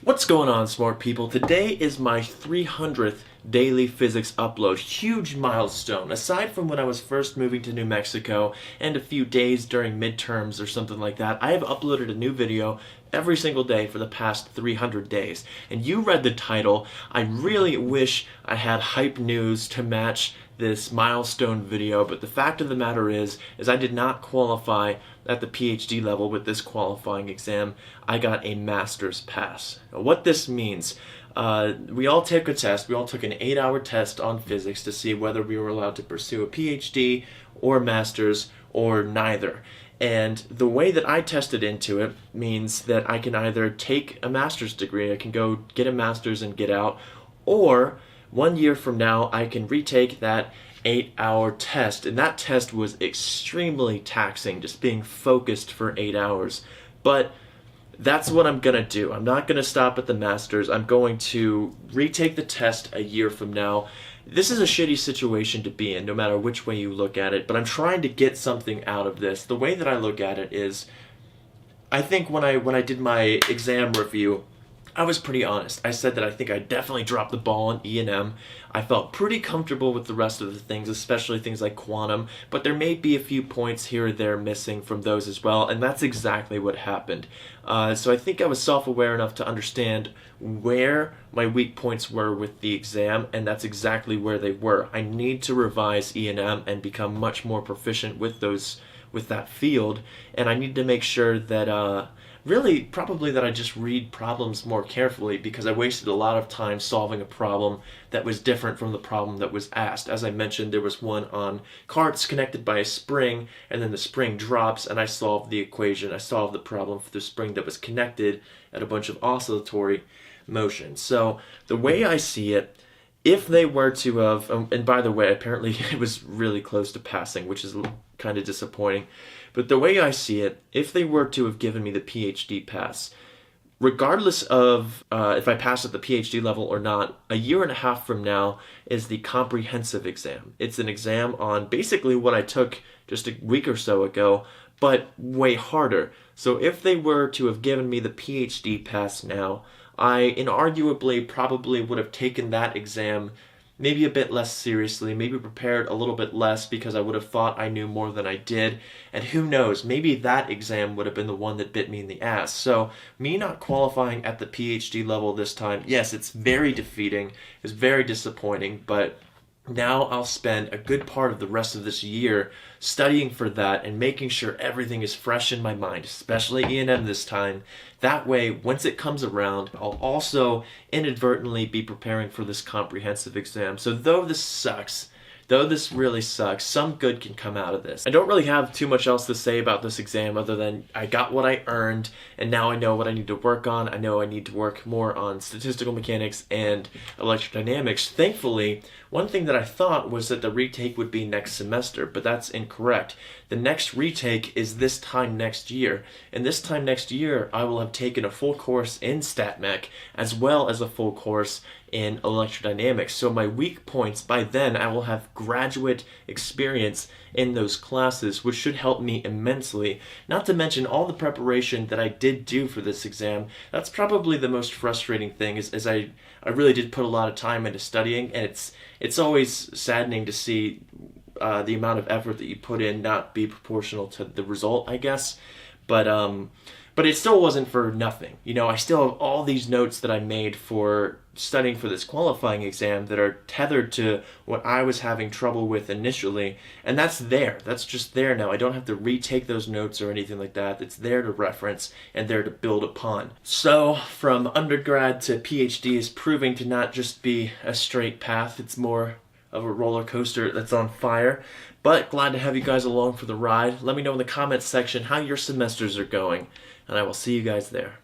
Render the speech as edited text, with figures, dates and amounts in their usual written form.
What's going on, smart people? Today is my 300th daily physics upload. Huge milestone. Aside from when I was first moving to New Mexico and a few days during midterms or something like that, I have uploaded a new video every single day for the past 300 days. And you read the title. I really wish I had hype news to match this milestone video, but the fact of the matter is I did not qualify at the PhD level with this qualifying exam. I got a master's pass. Now, what this means, we all took a test. We all took an 8-hour test on physics to see whether we were allowed to pursue a PhD or master's or neither. And the way that I tested into it means that I can either take a master's degree, I can go get a master's and get out, or 1 year from now I can retake that 8-hour test. And that test was extremely taxing, just being focused for 8 hours. But that's what I'm gonna do. I'm not gonna stop at the master's. I'm going to retake the test a year from now. This is a shitty situation to be in, no matter which way you look at it, but I'm trying to get something out of this. The way that I look at it is, I think when I did my exam review, I was pretty honest. I said that I think I definitely dropped the ball on E&M. I felt pretty comfortable with the rest of the things, especially things like quantum, but there may be a few points here or there missing from those as well, and that's exactly what happened. So I think I was self-aware enough to understand where my weak points were with the exam, and that's exactly where they were. I need to revise E&M and become much more proficient with that field, and I need to make sure that really, probably that I just read problems more carefully, because I wasted a lot of time solving a problem that was different from the problem that was asked. As I mentioned, there was one on carts connected by a spring, and then the spring drops, and I solved the equation. I solved the problem for the spring that was connected at a bunch of oscillatory motion. So the way I see it, if they were to have, and by the way, apparently it was really close to passing, which is kind of disappointing, but the way I see it, if they were to have given me the PhD pass, regardless of if I pass at the PhD level or not, a year and a half from now is the comprehensive exam. It's an exam on basically what I took just a week or so ago, but way harder. So if they were to have given me the PhD pass now, I inarguably probably would have taken that exam maybe a bit less seriously, maybe prepared a little bit less, because I would have thought I knew more than I did, and who knows, maybe that exam would have been the one that bit me in the ass. So me not qualifying at the PhD level this time, yes, it's very defeating, it's very disappointing, but now I'll spend a good part of the rest of this year studying for that and making sure everything is fresh in my mind, especially E&M this time. That way, once it comes around, I'll also inadvertently be preparing for this comprehensive exam. So though this really sucks, some good can come out of this. I don't really have too much else to say about this exam other than I got what I earned, and now I know what I need to work on. I know I need to work more on statistical mechanics and electrodynamics. Thankfully, one thing that I thought was that the retake would be next semester, but that's incorrect. The next retake is this time next year, and this time next year I will have taken a full course in StatMech as well as a full course in electrodynamics. So my weak points, by then I will have graduate experience in those classes, which should help me immensely. Not to mention all the preparation that I did do for this exam. That's probably the most frustrating thing, is I really did put a lot of time into studying, and it's always saddening to see the amount of effort that you put in not be proportional to the result, I guess. But it still wasn't for nothing. You know, I still have all these notes that I made for studying for this qualifying exam that are tethered to what I was having trouble with initially, and that's there. That's just there now. I don't have to retake those notes or anything like that. It's there to reference and there to build upon. So, from undergrad to PhD is proving to not just be a straight path. It's more of a roller coaster that's on fire. But glad to have you guys along for the ride. Let me know in the comments section how your semesters are going, and I will see you guys there.